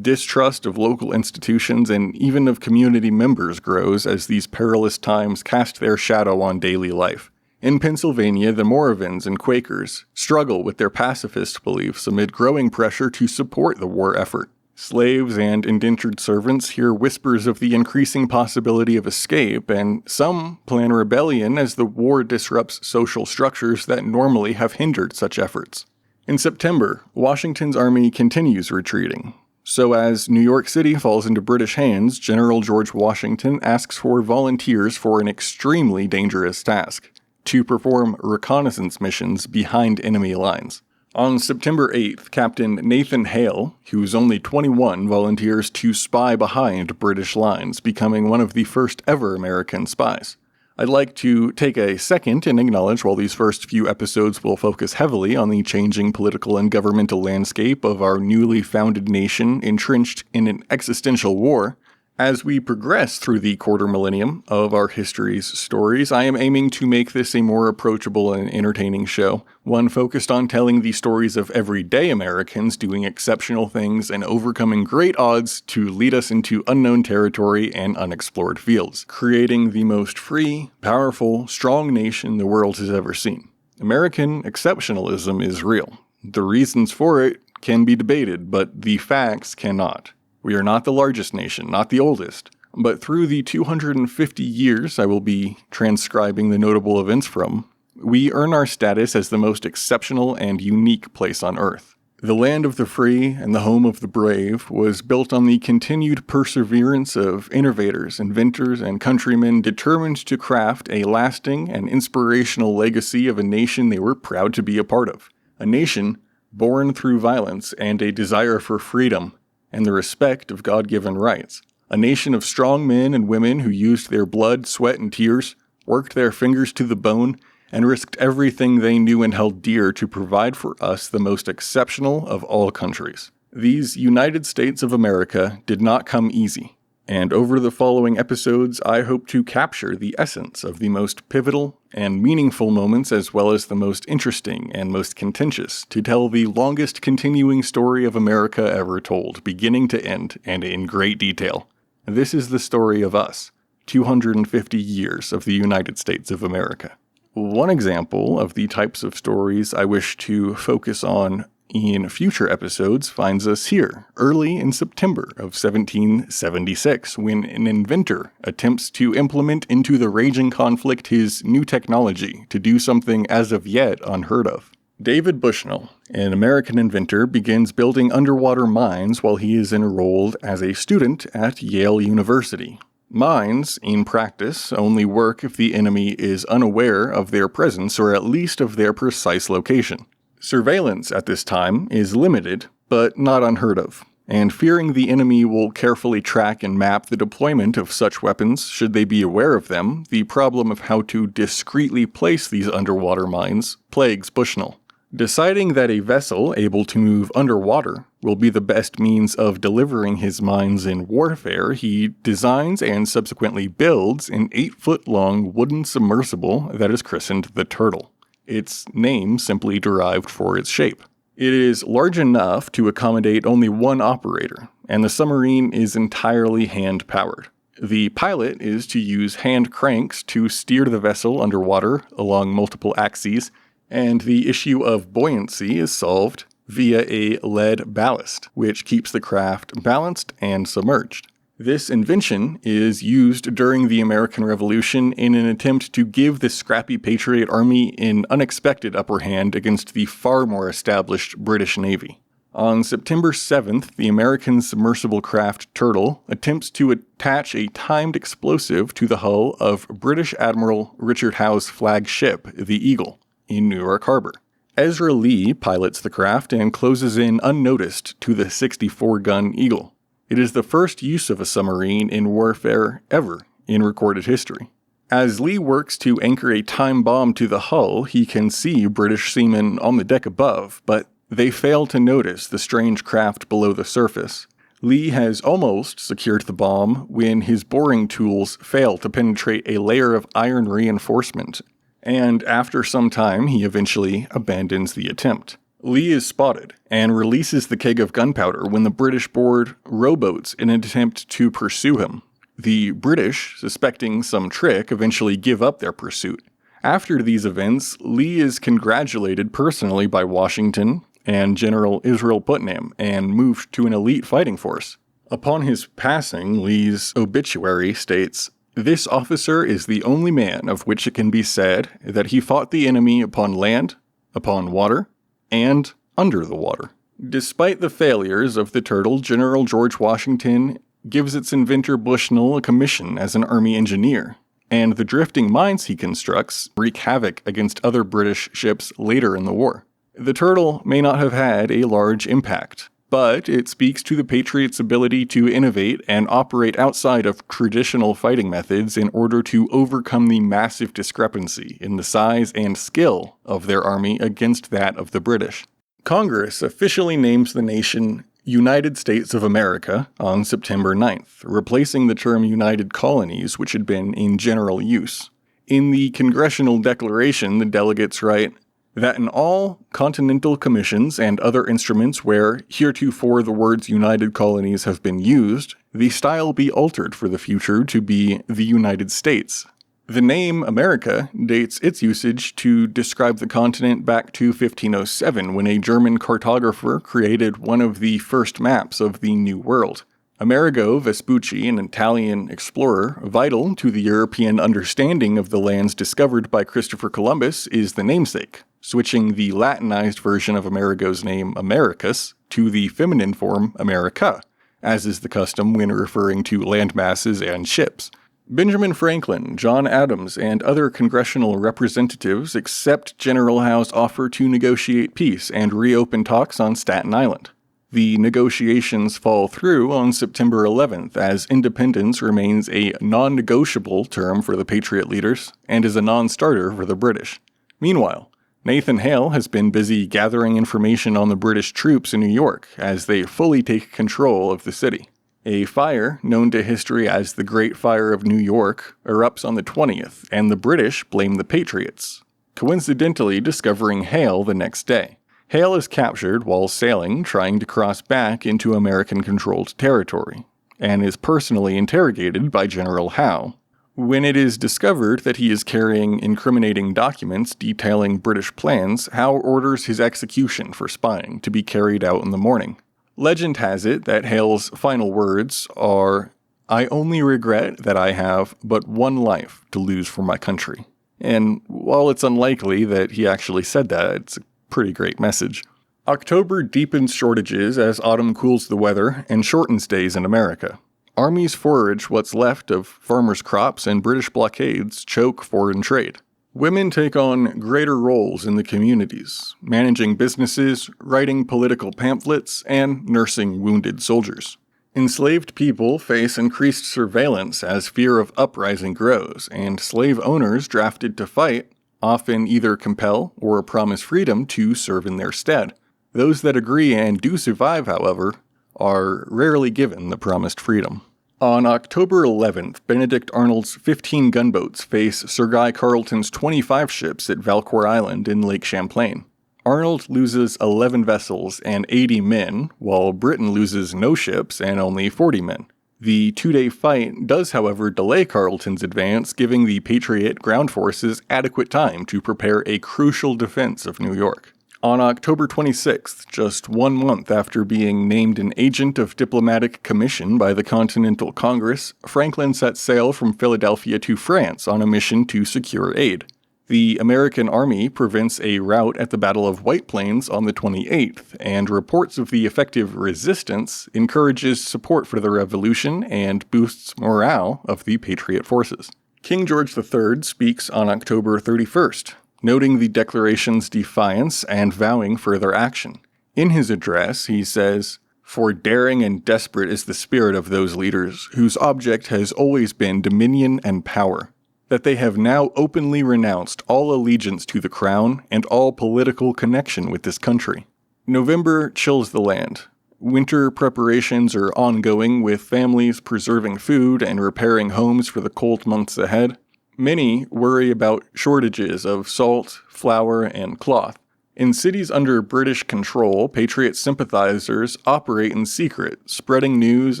Distrust of local institutions and even of community members grows as these perilous times cast their shadow on daily life. In Pennsylvania, the Moravians and Quakers struggle with their pacifist beliefs amid growing pressure to support the war effort. Slaves and indentured servants hear whispers of the increasing possibility of escape, and some plan rebellion as the war disrupts social structures that normally have hindered such efforts. In September, Washington's army continues retreating. So as New York City falls into British hands, General George Washington asks for volunteers for an extremely dangerous task: to perform reconnaissance missions behind enemy lines. On September 8th, Captain Nathan Hale, who's only 21, volunteers to spy behind British lines, becoming one of the first ever American spies. I'd like to take a second and acknowledge while these first few episodes will focus heavily on the changing political and governmental landscape of our newly founded nation entrenched in an existential war, as we progress through the quarter millennium of our history's stories, I am aiming to make this a more approachable and entertaining show, one focused on telling the stories of everyday Americans doing exceptional things and overcoming great odds to lead us into unknown territory and unexplored fields, creating the most free, powerful, strong nation the world has ever seen. American exceptionalism is real. The reasons for it can be debated, but the facts cannot. We are not the largest nation, not the oldest, but through the 250 years I will be transcribing the notable events from, we earn our status as the most exceptional and unique place on Earth. The land of the free and the home of the brave was built on the continued perseverance of innovators, inventors, and countrymen determined to craft a lasting and inspirational legacy of a nation they were proud to be a part of. A nation born through violence and a desire for freedom and the respect of God-given rights. A nation of strong men and women who used their blood, sweat, and tears, worked their fingers to the bone, and risked everything they knew and held dear to provide for us the most exceptional of all countries. These United States of America did not come easy, and over the following episodes, I hope to capture the essence of the most pivotal and meaningful moments as well as the most interesting and most contentious to tell the longest continuing story of America ever told, beginning to end and in great detail. This is the story of us, 250 years of the United States of America. One example of the types of stories I wish to focus on in future episodes finds us here, early in September of 1776, when an inventor attempts to implement into the raging conflict his new technology to do something as of yet unheard of. David Bushnell, an American inventor, begins building underwater mines while he is enrolled as a student at Yale University. Mines, in practice, only work if the enemy is unaware of their presence or at least of their precise location. Surveillance at this time is limited, but not unheard of, and fearing the enemy will carefully track and map the deployment of such weapons should they be aware of them, the problem of how to discreetly place these underwater mines plagues Bushnell. Deciding that a vessel able to move underwater will be the best means of delivering his mines in warfare, he designs and subsequently builds an 8-foot-long wooden submersible that is christened the Turtle. Its name simply derived for its shape. It is large enough to accommodate only one operator, and the submarine is entirely hand-powered. The pilot is to use hand cranks to steer the vessel underwater along multiple axes, and the issue of buoyancy is solved via a lead ballast, which keeps the craft balanced and submerged. This invention is used during the American Revolution in an attempt to give the scrappy Patriot Army an unexpected upper hand against the far more established British Navy. On September 7th, the American submersible craft Turtle attempts to attach a timed explosive to the hull of British Admiral Richard Howe's flagship, the Eagle, in New York Harbor. Ezra Lee pilots the craft and closes in unnoticed to the 64-gun Eagle. It is the first use of a submarine in warfare ever in recorded history. As Lee works to anchor a time bomb to the hull, he can see British seamen on the deck above, but they fail to notice the strange craft below the surface. Lee has almost secured the bomb when his boring tools fail to penetrate a layer of iron reinforcement, and after some time he eventually abandons the attempt. Lee is spotted and releases the keg of gunpowder when the British board rowboats in an attempt to pursue him. The British, suspecting some trick, eventually give up their pursuit. After these events, Lee is congratulated personally by Washington and General Israel Putnam and moved to an elite fighting force. Upon his passing, Lee's obituary states, "This officer is the only man of which it can be said that he fought the enemy upon land, upon water, and under the water." Despite the failures of the Turtle, General George Washington gives its inventor Bushnell a commission as an army engineer, and the drifting mines he constructs wreak havoc against other British ships later in the war. The Turtle may not have had a large impact, but it speaks to the Patriots' ability to innovate and operate outside of traditional fighting methods in order to overcome the massive discrepancy in the size and skill of their army against that of the British. Congress officially names the nation United States of America on September 9th, replacing the term United Colonies, which had been in general use. In the Congressional Declaration, the delegates write, "That in all continental commissions and other instruments where heretofore the words United Colonies have been used, the style be altered for the future to be the United States." The name America dates its usage to describe the continent back to 1507, when a German cartographer created one of the first maps of the New World. Amerigo Vespucci, an Italian explorer, vital to the European understanding of the lands discovered by Christopher Columbus, is the namesake, switching the Latinized version of Amerigo's name Americus to the feminine form America, as is the custom when referring to land masses and ships. Benjamin Franklin, John Adams, and other congressional representatives accept General Howe's offer to negotiate peace and reopen talks on Staten Island. The negotiations fall through on September 11th, as independence remains a non-negotiable term for the Patriot leaders and is a non-starter for the British. Meanwhile, Nathan Hale has been busy gathering information on the British troops in New York as they fully take control of the city. A fire, known to history as the Great Fire of New York, erupts on the 20th, and the British blame the Patriots, coincidentally discovering Hale the next day. Hale is captured while sailing, trying to cross back into American-controlled territory, and is personally interrogated by General Howe. When it is discovered that he is carrying incriminating documents detailing British plans, Howe orders his execution for spying to be carried out in the morning. Legend has it that Hale's final words are, "I only regret that I have but one life to lose for my country." And while it's unlikely that he actually said that, it's a pretty great message. October deepens shortages as autumn cools the weather and shortens days in America. Armies forage what's left of farmers' crops, and British blockades choke foreign trade. Women take on greater roles in the communities, managing businesses, writing political pamphlets, and nursing wounded soldiers. Enslaved people face increased surveillance as fear of uprising grows, and slave owners drafted to fight often either compel or promise freedom to serve in their stead. Those that agree and do survive, however, are rarely given the promised freedom. On October 11th, Benedict Arnold's 15 gunboats face Sir Guy Carleton's 25 ships at Valcour Island in Lake Champlain. Arnold loses 11 vessels and 80 men, while Britain loses no ships and only 40 men. The 2-day fight does, however, delay Carleton's advance, giving the Patriot ground forces adequate time to prepare a crucial defense of New York. On October 26th, just 1 month after being named an agent of diplomatic commission by the Continental Congress, Franklin set sail from Philadelphia to France on a mission to secure aid. The American Army prevents a rout at the Battle of White Plains on the 28th, and reports of the effective resistance encourages support for the revolution and boosts morale of the Patriot forces. King George III speaks on October 31st, noting the declaration's defiance and vowing further action. In his address, he says, "For daring and desperate is the spirit of those leaders whose object has always been dominion and power, that they have now openly renounced all allegiance to the crown and all political connection with this country." November chills the land. Winter preparations are ongoing, with families preserving food and repairing homes for the cold months ahead. Many worry about shortages of salt, flour, and cloth. In cities under British control, Patriot sympathizers operate in secret, spreading news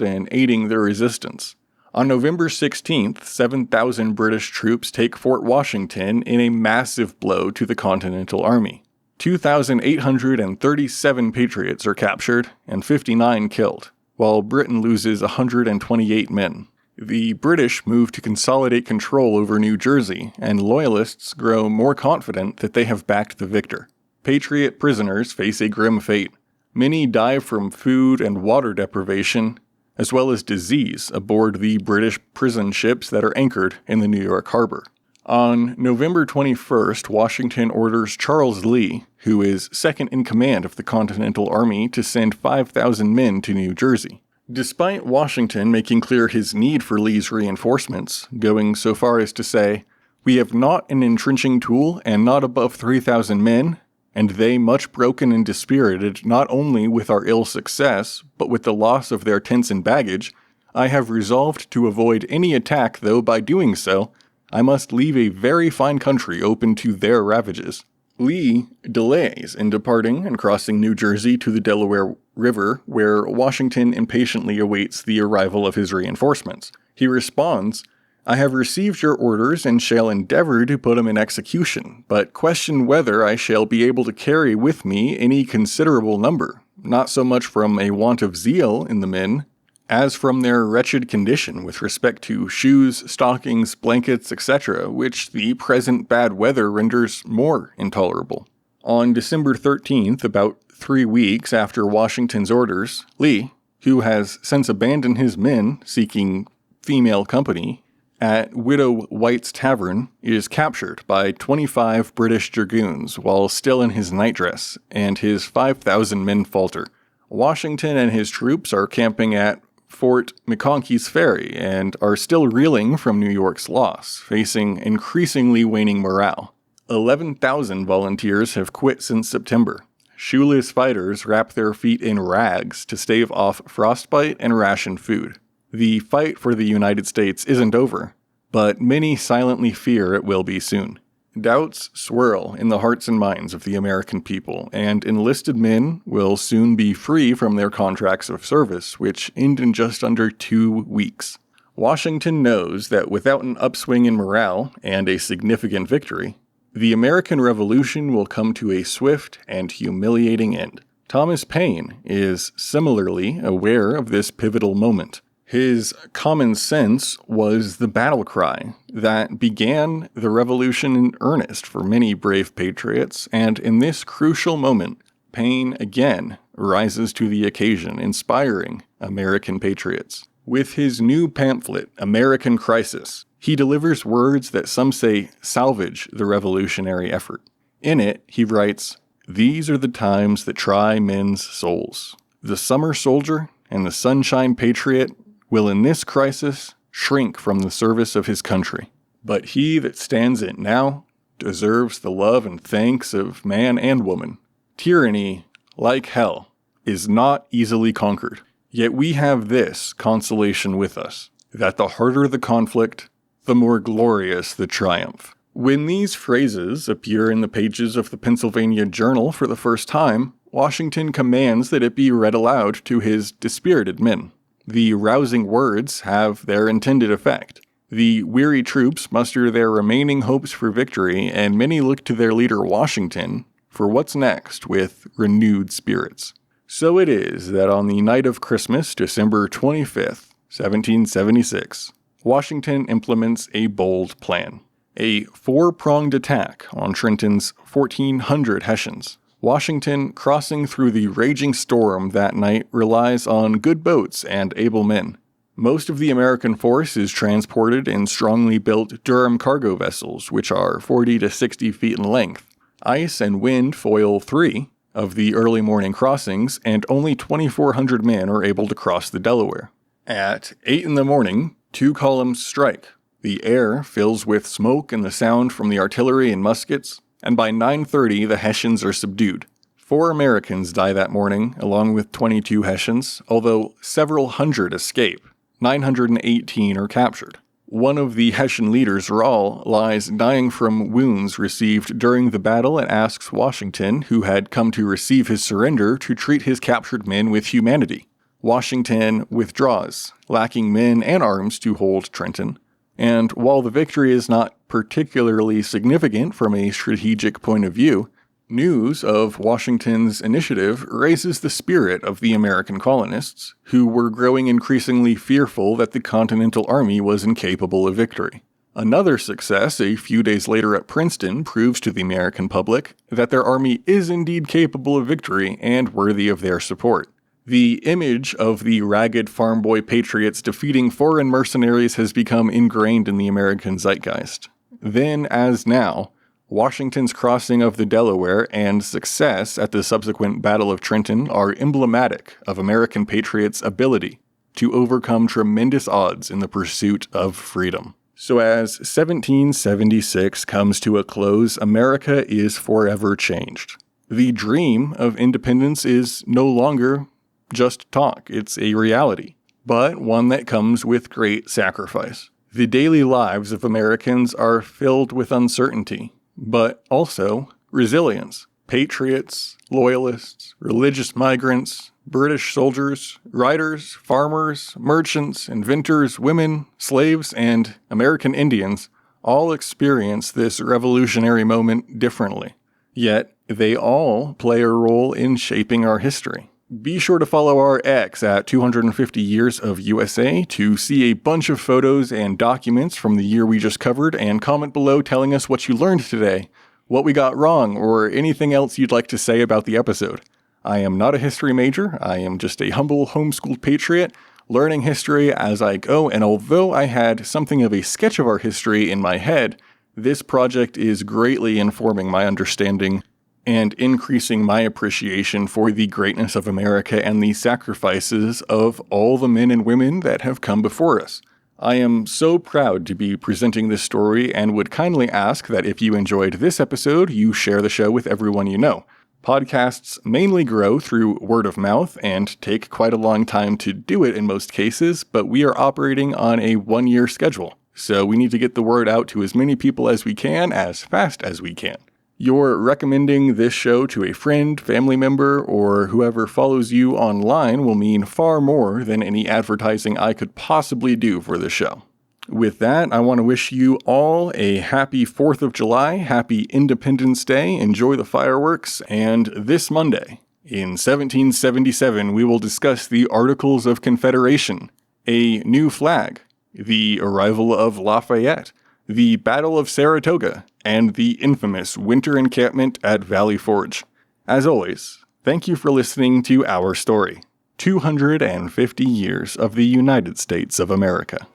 and aiding their resistance. On November 16th, 7,000 British troops take Fort Washington in a massive blow to the Continental Army. 2,837 Patriots are captured and 59 killed, while Britain loses 128 men. The British move to consolidate control over New Jersey, and Loyalists grow more confident that they have backed the victor. Patriot prisoners face a grim fate. Many die from food and water deprivation, as well as disease aboard the British prison ships that are anchored in the New York harbor. On November 21st, Washington orders Charles Lee, who is second in command of the Continental Army, to send 5,000 men to New Jersey. Despite Washington making clear his need for Lee's reinforcements, going so far as to say, "We have not an entrenching tool and not above 3,000 men, and they much broken and dispirited not only with our ill success, but with the loss of their tents and baggage, I have resolved to avoid any attack, though by doing so, I must leave a very fine country open to their ravages." Lee delays in departing and crossing New Jersey to the Delaware River, where Washington impatiently awaits the arrival of his reinforcements. He responds, "I have received your orders and shall endeavor to put them in execution, but question whether I shall be able to carry with me any considerable number, not so much from a want of zeal in the men, as from their wretched condition with respect to shoes, stockings, blankets, etc., which the present bad weather renders more intolerable." On December 13th, about 3 weeks after Washington's orders, Lee, who has since abandoned his men seeking female company, at Widow White's Tavern, is captured by 25 British dragoons while still in his nightdress, and his 5,000 men falter. Washington and his troops are camping at Fort McConkey's Ferry and are still reeling from New York's loss, facing increasingly waning morale. 11,000 volunteers have quit since September. Shoeless fighters wrap their feet in rags to stave off frostbite and ration food. The fight for the United States isn't over, but many silently fear it will be soon. Doubts swirl in the hearts and minds of the American people, and enlisted men will soon be free from their contracts of service, which end in just under 2 weeks. Washington knows that without an upswing in morale and a significant victory, the American Revolution will come to a swift and humiliating end. Thomas Paine is similarly aware of this pivotal moment. His common sense was the battle cry that began the revolution in earnest for many brave patriots, and in this crucial moment, Paine again rises to the occasion, inspiring American patriots. With his new pamphlet, American Crisis, he delivers words that some say salvage the revolutionary effort. In it, he writes, "These are the times that try men's souls. The summer soldier and the sunshine patriot will in this crisis shrink from the service of his country. But he that stands it now deserves the love and thanks of man and woman. Tyranny, like hell, is not easily conquered. Yet we have this consolation with us, that the harder the conflict, the more glorious the triumph." When these phrases appear in the pages of the Pennsylvania Journal for the first time, Washington commands that it be read aloud to his dispirited men. The rousing words have their intended effect. The weary troops muster their remaining hopes for victory, and many look to their leader Washington for what's next with renewed spirits. So it is that on the night of Christmas, December 25th, 1776, Washington implements a bold plan. A four-pronged attack on Trenton's 1,400 Hessians. Washington, crossing through the raging storm that night, relies on good boats and able men. Most of the American force is transported in strongly built Durham cargo vessels, which are 40 to 60 feet in length. Ice and wind foil 3 of the early morning crossings, and only 2,400 men are able to cross the Delaware. At 8 in the morning, 2 columns strike. The air fills with smoke and the sound from the artillery and muskets, and by 9:30 the Hessians are subdued. 4 Americans die that morning, along with 22 Hessians, although several hundred escape. 918 are captured. One of the Hessian leaders, Rahl, lies dying from wounds received during the battle and asks Washington, who had come to receive his surrender, to treat his captured men with humanity. Washington withdraws, lacking men and arms to hold Trenton. And while the victory is not particularly significant from a strategic point of view, news of Washington's initiative raises the spirit of the American colonists, who were growing increasingly fearful that the Continental Army was incapable of victory. Another success a few days later at Princeton proves to the American public that their army is indeed capable of victory and worthy of their support. The image of the ragged farm boy patriots defeating foreign mercenaries has become ingrained in the American zeitgeist. Then, as now, Washington's crossing of the Delaware and success at the subsequent Battle of Trenton are emblematic of American patriots' ability to overcome tremendous odds in the pursuit of freedom. So as 1776 comes to a close, America is forever changed. The dream of independence is no longer just talk, it's a reality, but one that comes with great sacrifice. The daily lives of Americans are filled with uncertainty, but also resilience. Patriots, loyalists, religious migrants, British soldiers, writers, farmers, merchants, inventors, women, slaves, and American Indians all experience this revolutionary moment differently. Yet, they all play a role in shaping our history. Be sure to follow our X at 250 Years of USA to see a bunch of photos and documents from the year we just covered, and comment below telling us what you learned today, what we got wrong, or anything else you'd like to say about the episode. I am not a history major, I am just a humble homeschooled patriot, learning history as I go, and although I had something of a sketch of our history in my head, this project is greatly informing my understanding and increasing my appreciation for the greatness of America and the sacrifices of all the men and women that have come before us. I am so proud to be presenting this story and would kindly ask that if you enjoyed this episode, you share the show with everyone you know. Podcasts mainly grow through word of mouth and take quite a long time to do it in most cases, but we are operating on a 1-year schedule, so we need to get the word out to as many people as we can, as fast as we can. Your recommending this show to a friend, family member, or whoever follows you online will mean far more than any advertising I could possibly do for the show. With that, I want to wish you all a happy 4th of July, happy Independence Day, enjoy the fireworks, and this Monday, in 1777, we will discuss the Articles of Confederation, a new flag, the arrival of Lafayette, the Battle of Saratoga, and the infamous winter encampment at Valley Forge. As always, thank you for listening to our story, 250 years of the United States of America.